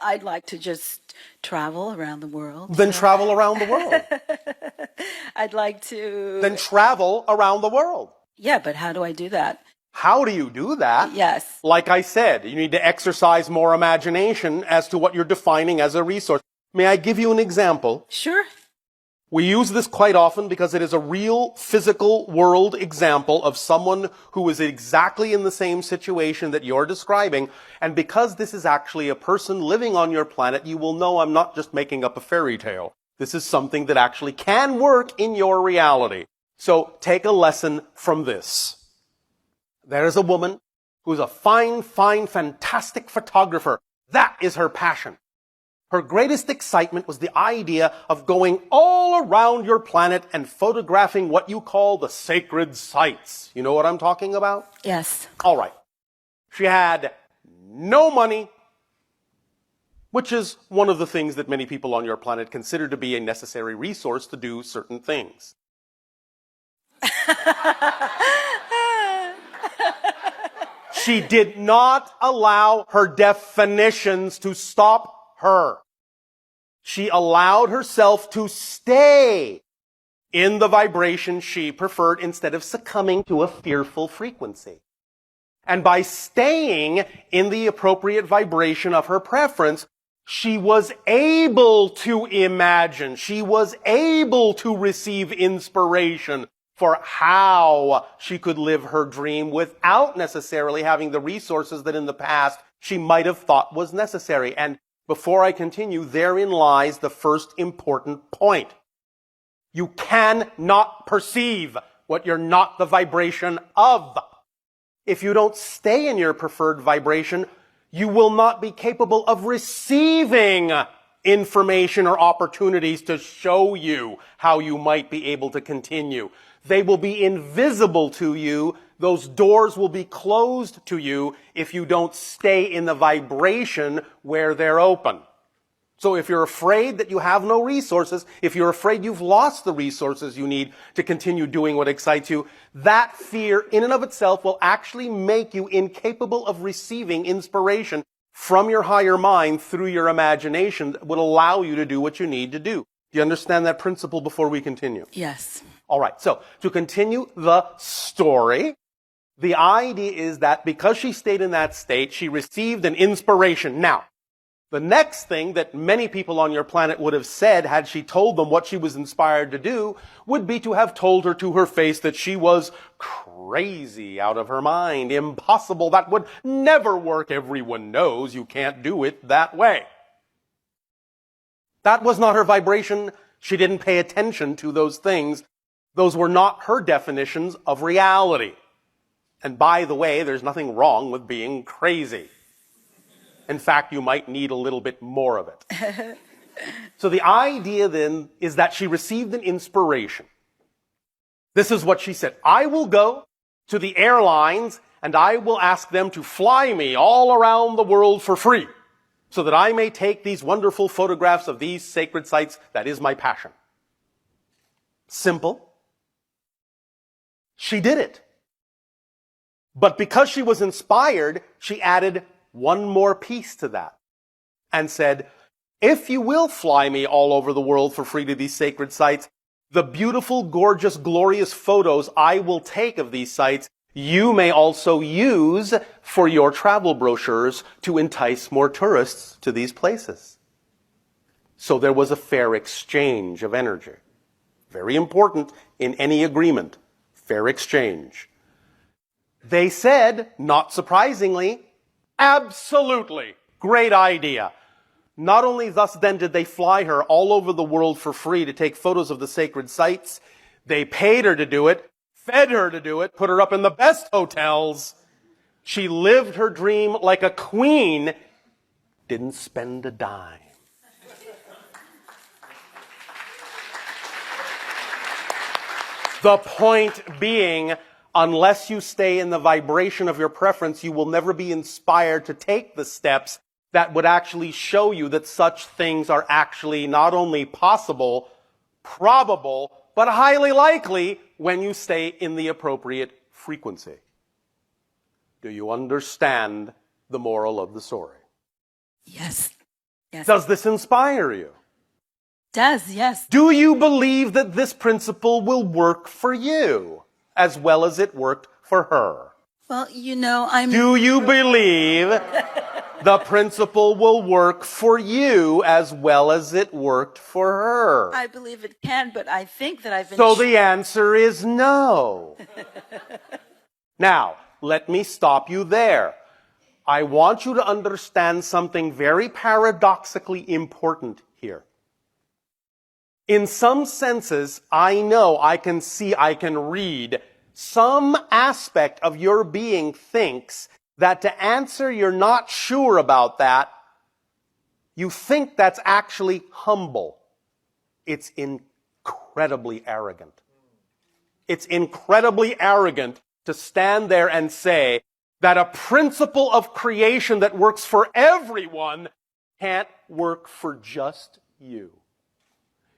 I'd like to just travel around the world. Then travel around the world. I'd like to. Then travel around the world. Yeah, but how do I do that? How do you do that? Yes. Like I said, you need to exercise more imagination as to what you're defining as a resource. May I give you an example? Sure. We use this quite often because it is a real physical world example of someone who is exactly in the same situation that you're describing. And because this is actually a person living on your planet, you will know I'm not just making up a fairy tale. This is something that actually can work in your reality. So take a lesson from this. There is a woman who's a fine, fantastic photographer. That is her passion. Her greatest excitement was the idea of going all around your planet and photographing what you call the sacred sites. You know what I'm talking about? Yes. All right. She had no money, which is one of the things that many people on your planet consider to be a necessary resource to do certain things. She did not allow her definitions to stop her. She allowed herself to stay in the vibration she preferred instead of succumbing to a fearful frequency. And by staying in the appropriate vibration of her preference, she was able to imagine, she was able to receive inspiration for how she could live her dream without necessarily having the resources that in the past she might have thought was necessary. And before I continue, therein lies the first important point. You cannot perceive what you're not the vibration of. If you don't stay in your preferred vibration, you will not be capable of receiving information or opportunities to show you how you might be able to continue. They will be invisible to you. Those doors will be closed to you if you don't stay in the vibration where they're open. So if you're afraid that you have no resources, if you're afraid you've lost the resources you need to continue doing what excites you, that fear in and of itself will actually make you incapable of receiving inspiration from your higher mind through your imagination that would allow you to do what you need to do. Do you understand that principle before we continue? Yes. All right, so to continue the story, the idea is that because she stayed in that state, she received an inspiration. Now, the next thing that many people on your planet would have said had she told them what she was inspired to do would be to have told her to her face that she was crazy, out of her mind, impossible, that would never work. Everyone knows you can't do it that way. That was not her vibration. She didn't pay attention to those things. Those were not her definitions of reality. And by the way, there's nothing wrong with being crazy. In fact, you might need a little bit more of it. So the idea then is that she received an inspiration. This is what she said. I will go to the airlines and I will ask them to fly me all around the world for free so that I may take these wonderful photographs of these sacred sites. That is my passion. Simple. She did it. But because she was inspired, she added one more piece to that and said, if you will fly me all over the world for free to these sacred sites, the beautiful, gorgeous, glorious photos I will take of these sites, you may also use for your travel brochures to entice more tourists to these places. So there was a fair exchange of energy. Very important in any agreement. Fair exchange. They said, not surprisingly, absolutely, great idea. Not only thus then did they fly her all over the world for free to take photos of the sacred sites, they paid her to do it, fed her to do it, put her up in the best hotels. She lived her dream like a queen, didn't spend a dime. The point being, unless you stay in the vibration of your preference, you will never be inspired to take the steps that would actually show you that such things are actually not only possible, probable, but highly likely when you stay in the appropriate frequency. Do you understand the moral of the story? Yes. Yes. Does this inspire you? Does, yes. Do you believe that this principle will work for you as well as it worked for her? Well, you know, I'm... Do you believe the principle will work for you as well as it worked for her? I believe it can, but I think that I've been... So the answer is no. Now, let me stop you there. I want you to understand something very paradoxically important here. In some senses, I know, I can see, I can read, some aspect of your being thinks that to answer you're not sure about that, you think that's actually humble. It's incredibly arrogant. It's incredibly arrogant to stand there and say that a principle of creation that works for everyone can't work for just you.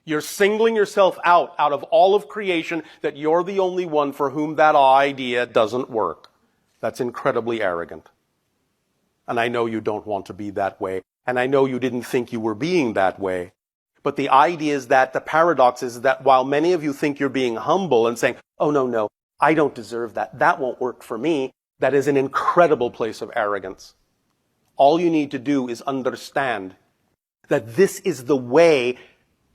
You're singling yourself out of all of creation, that you're the only one for whom that idea doesn't work. That's incredibly arrogant. And I know you don't want to be that way. And I know you didn't think you were being that way. But the idea is that the paradox is that while many of you think you're being humble and saying, oh, no, I don't deserve that. That won't work for me. That is an incredible place of arrogance. All you need to do is understand that this is the way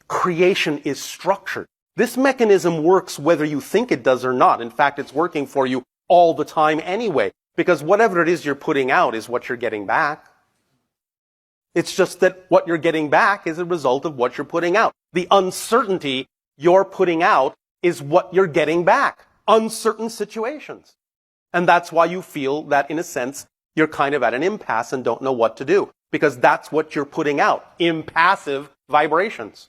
creation is structured. This mechanism works whether you think it does or not. In fact, it's working for you all the time anyway, because whatever it is you're putting out is what you're getting back. It's just that what you're getting back is a result of what you're putting out. The uncertainty you're putting out is what you're getting back. Uncertain situations. And that's why you feel that, in a sense, you're kind of at an impasse and don't know what to do. Because that's what you're putting out. Impassive vibrations.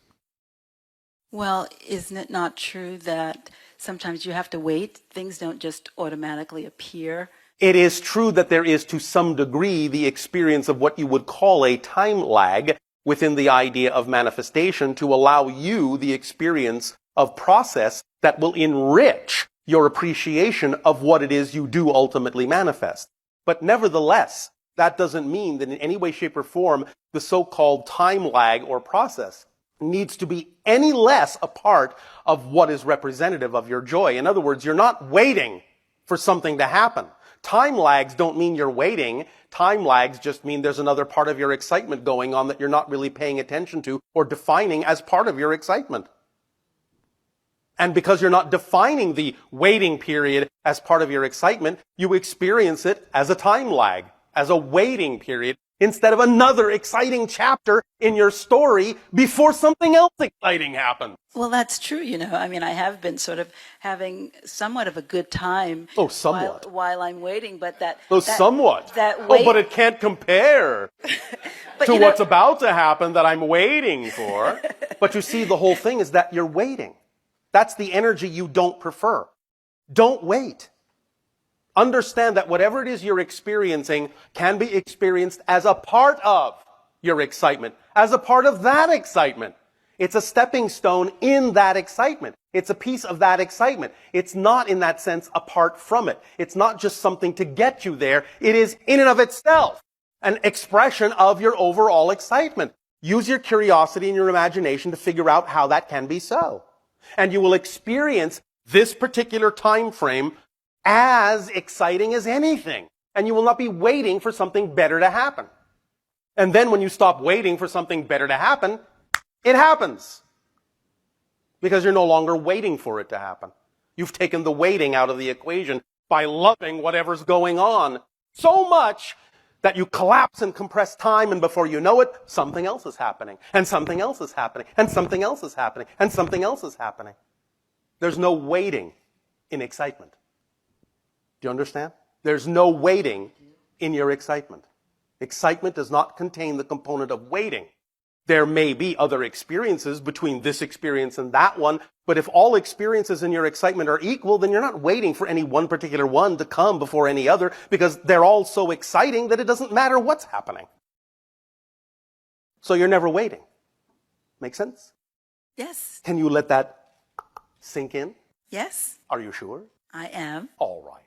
Well, isn't it not true that sometimes you have to wait? Things don't just automatically appear. It is true that there is, to some degree, the experience of what you would call a time lag within the idea of manifestation to allow you the experience of process that will enrich your appreciation of what it is you do ultimately manifest. But nevertheless, that doesn't mean that in any way, shape, or form, the so-called time lag or process needs to be any less a part of what is representative of your joy. In other words, you're not waiting for something to happen. Time lags don't mean you're waiting. Time lags just mean there's another part of your excitement going on that you're not really paying attention to or defining as part of your excitement. And because you're not defining the waiting period as part of your excitement, you experience it as a time lag, as a waiting period, instead of another exciting chapter in your story before something else exciting happens. Well, that's true, you know. I mean, I have been sort of having somewhat of a good time somewhat. while I'm waiting, but somewhat. But it can't compare to what's about to happen that I'm waiting for. But you see, the whole thing is that you're waiting. That's the energy you don't prefer. Don't wait. Understand that whatever it is you're experiencing can be experienced as a part of your excitement, as a part of that excitement. It's a stepping stone in that excitement. It's a piece of that excitement. It's not, in that sense, apart from it. It's not just something to get you there. It is, in and of itself, an expression of your overall excitement. Use your curiosity and your imagination to figure out how that can be so. And you will experience this particular time frame as exciting as anything. And you will not be waiting for something better to happen. And then when you stop waiting for something better to happen, it happens. Because you're no longer waiting for it to happen. You've taken the waiting out of the equation by loving whatever's going on so much that you collapse and compress time, and before you know it, something else is happening, and something else is happening, and something else is happening, and something else is happening. There's no waiting in excitement. Do you understand? There's no waiting in your excitement. Excitement does not contain the component of waiting. There may be other experiences between this experience and that one, but if all experiences in your excitement are equal, then you're not waiting for any one particular one to come before any other, because they're all so exciting that it doesn't matter what's happening. So you're never waiting. Make sense? Yes. Can you let that sink in? Yes. Are you sure? I am. All right.